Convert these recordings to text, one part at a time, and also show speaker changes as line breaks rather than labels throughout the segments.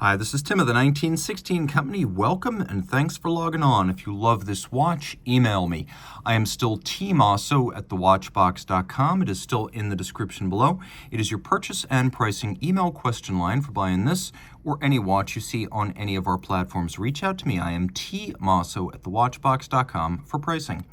Hi, this is Tim of the 1916 Company. Welcome and thanks for logging on. If you love this watch, email me. I am still Team Mosso at thewatchbox.com. It is still in the description below. It is your purchase and pricing email question line for buying this or any watch you see on any of our platforms. Reach out to me. I am T Mosso at thewatchbox.com for pricing.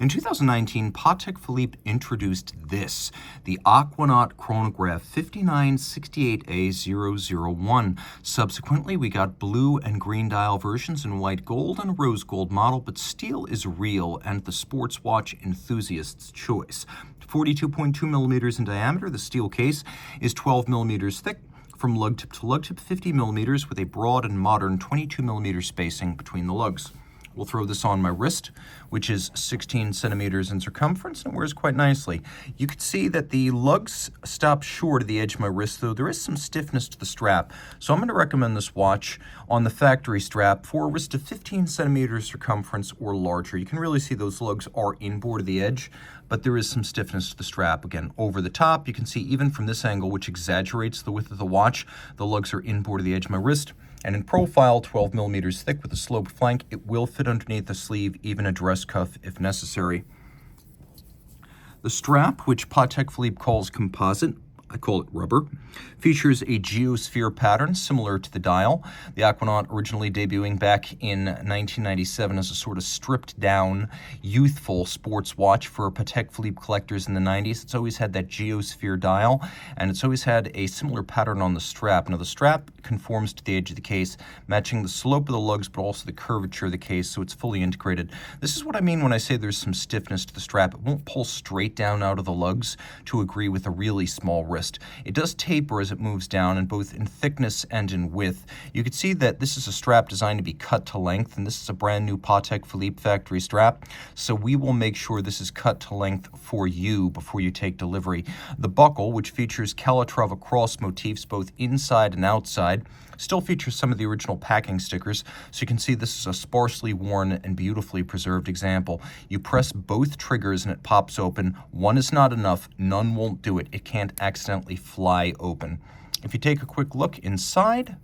In 2019, Patek Philippe introduced this, the Aquanaut Chronograph 5968A-001. Subsequently, we got blue and green dial versions in white gold and a rose gold model, but steel is real and the sports watch enthusiast's choice. 42.2 millimeters in diameter, the steel case is 12 millimeters thick, from lug tip to lug tip, 50 millimeters with a broad and modern 22 millimeter spacing between the lugs. We'll throw this on my wrist, which is 16 centimeters in circumference and wears quite nicely. You can see that the lugs stop short of the edge of my wrist, though there is some stiffness to the strap. So I'm going to recommend this watch on the factory strap for a wrist of 15 centimeters circumference or larger. You can really see those lugs are inboard of the edge, but there is some stiffness to the strap. Again, over the top, you can see even from this angle, which exaggerates the width of the watch, the lugs are inboard of the edge of my wrist. And in profile, 12 millimeters thick with a sloped flank, it will fit underneath the sleeve, even a dress cuff if necessary. The strap, which Patek Philippe calls composite, I call it rubber, features a geosphere pattern similar to the dial. The Aquanaut originally debuting back in 1997 as a sort of stripped down, youthful sports watch for Patek Philippe collectors in the 90s. It's always had that geosphere dial, and it's always had a similar pattern on the strap. Now the strap conforms to the edge of the case, matching the slope of the lugs, but also the curvature of the case, so it's fully integrated. This is what I mean when I say there's some stiffness to the strap. It won't pull straight down out of the lugs to agree with a really small wrist. It does taper as it moves down, and both in thickness and in width. You can see that this is a strap designed to be cut to length, and this is a brand new Patek Philippe factory strap, so we will make sure this is cut to length for you before you take delivery. The buckle, which features Calatrava cross motifs both inside and outside, still features some of the original packing stickers, so you can see this is a sparsely worn and beautifully preserved example. You press both triggers and it pops open. One is not enough, none won't do it. It can't accidentally fly open. If you take a quick look inside,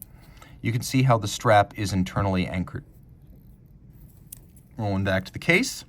you can see how the strap is internally anchored. Rolling back to the case.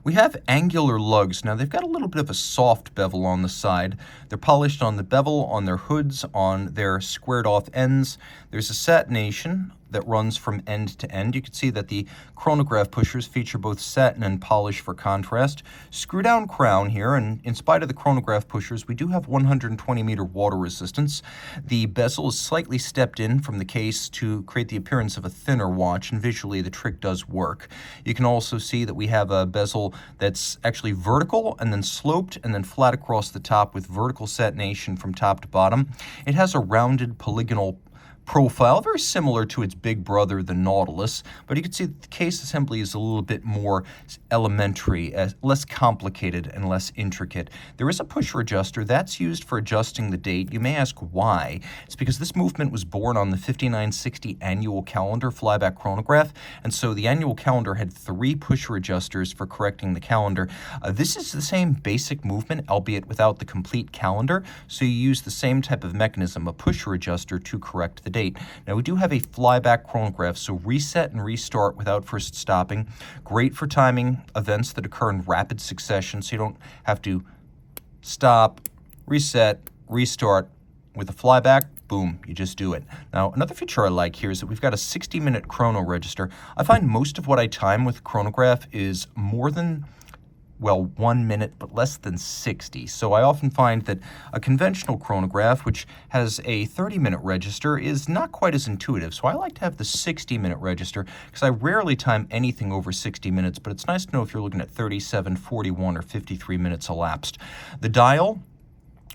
We have angular lugs. Now, they've got a little bit of a soft bevel on the side. They're polished on the bevel, on their hoods, on their squared off ends. There's a satination that runs from end to end. You can see that the chronograph pushers feature both satin and polish for contrast. Screw down crown here, and in spite of the chronograph pushers, we do have 120 meter water resistance. The bezel is slightly stepped in from the case to create the appearance of a thinner watch, and visually the trick does work. You can also see that we have a bezel that's actually vertical and then sloped and then flat across the top with vertical satination from top to bottom. It has a rounded polygonal profile, very similar to its big brother, the Nautilus, but you can see that the case assembly is a little bit more elementary, less complicated and less intricate. There is a pusher adjuster that's used for adjusting the date. You may ask why. It's because this movement was born on the 5960 annual calendar flyback chronograph, and so the annual calendar had 3 pusher adjusters for correcting the calendar. This is the same basic movement, albeit without the complete calendar, so you use the same type of mechanism, a pusher adjuster, to correct the date. Now, we do have a flyback chronograph, so reset and restart without first stopping. Great for timing events that occur in rapid succession, so you don't have to stop, reset, restart. With a flyback, boom, you just do it. Now, another feature I like here is that we've got a 60-minute chrono register. I find most of what I time with chronograph is more than, well, 1 minute, but less than 60. So I often find that a conventional chronograph, which has a 30-minute register, is not quite as intuitive. So I like to have the 60-minute register because I rarely time anything over 60 minutes, but it's nice to know if you're looking at 37, 41, or 53 minutes elapsed. The dial,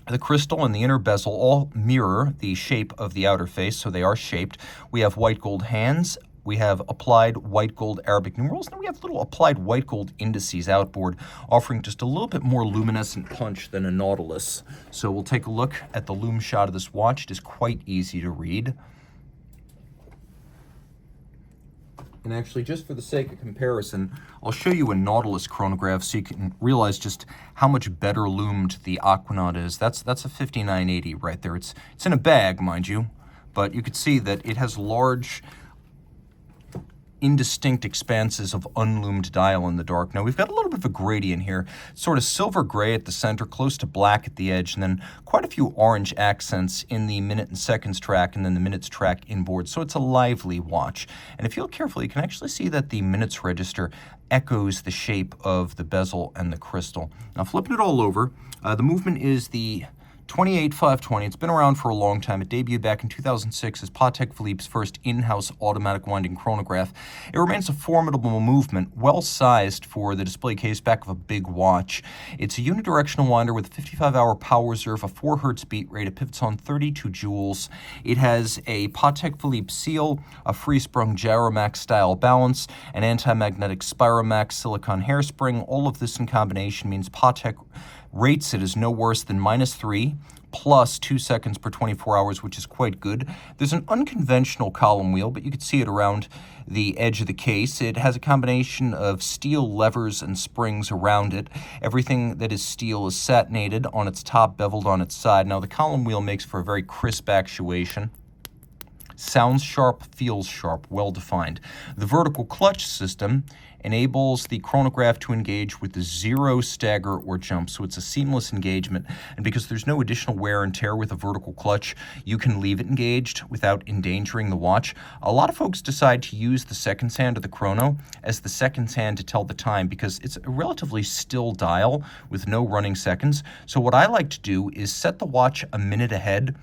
the crystal, and the inner bezel all mirror the shape of the outer face, so they are shaped. We have white gold hands. We have applied white gold Arabic numerals, and we have little applied white gold indices outboard, offering just a little bit more luminescent punch than a Nautilus. So we'll take a look at the lume shot of this watch. It is quite easy to read. And actually, just for the sake of comparison, I'll show you a Nautilus chronograph so you can realize just how much better loomed the Aquanaut is. That's a 5980 right there. It's in a bag, mind you. but you could see that it has large, indistinct expanses of unloomed dial in the dark. Now we've got a little bit of a gradient here, sort of silver gray at the center, close to black at the edge, and then quite a few orange accents in the minute and seconds track, and then the minutes track inboard. So it's a lively watch. And if you look carefully, you can actually see that the minutes register echoes the shape of the bezel and the crystal. Now flipping it all over, the movement is the 28520. It's been around for a long time. It debuted back in 2006 as Patek Philippe's first in-house automatic winding chronograph. It remains a formidable movement, well-sized for the display case back of a big watch. It's a unidirectional winder with a 55-hour power reserve, a 4 Hz beat rate. It pivots on 32 joules. It has a Patek Philippe seal, a free-sprung Gyromax-style balance, an anti-magnetic Spiromax silicone hairspring. All of this in combination means Patek rates it as no worse than -3 plus 2 seconds per 24 hours, which is quite good. There's an unconventional column wheel, but you can see it around the edge of the case. It has a combination of steel levers and springs around it. Everything that is steel is satinated on its top, beveled on its side. Now, the column wheel makes for a very crisp actuation. Sounds sharp, feels sharp, well-defined. The vertical clutch system enables the chronograph to engage with the 0 stagger or jump, so it's a seamless engagement. And because there's no additional wear and tear with a vertical clutch, you can leave it engaged without endangering the watch. A lot of folks decide to use the seconds hand of the chrono as the seconds hand to tell the time because it's a relatively still dial with no running seconds. So what I like to do is set the watch a minute ahead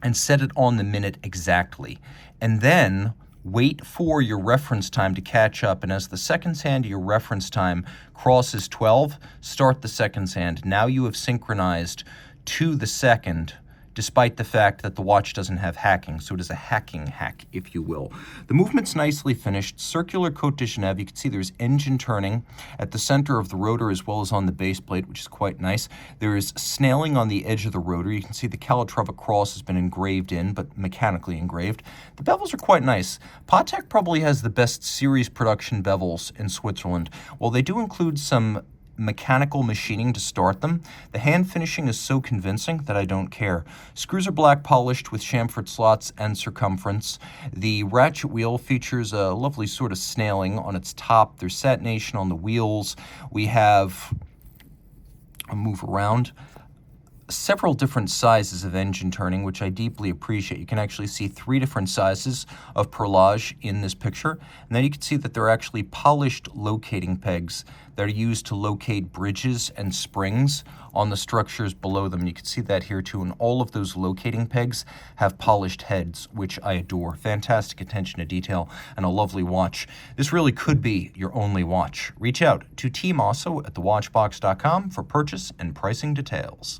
and set it on the minute exactly. And then wait for your reference time to catch up, and as the seconds hand to your reference time crosses 12, start the seconds hand. Now you have synchronized to the second, despite the fact that the watch doesn't have hacking, so it is a hacking hack, if you will. The movement's nicely finished, circular Côte de Genève. You can see there's engine turning at the center of the rotor as well as on the base plate, which is quite nice. There is snailing on the edge of the rotor. You can see the Calatrava cross has been engraved in, but mechanically engraved. The bevels are quite nice. Patek probably has the best series production bevels in Switzerland. While they do include some mechanical machining to start them, the hand finishing is so convincing that I don't care. Screws are black polished with chamfered slots and circumference. The ratchet wheel features a lovely sort of snailing on its top. There's satination on the wheels. We have a move around. Several different sizes of engine turning, which I deeply appreciate. You can actually see 3 different sizes of perlage in this picture. And then you can see that there are actually polished locating pegs that are used to locate bridges and springs on the structures below them. And you can see that here too. And all of those locating pegs have polished heads, which I adore. Fantastic attention to detail and a lovely watch. This really could be your only watch. Reach out to Team Mosso at thewatchbox.com for purchase and pricing details.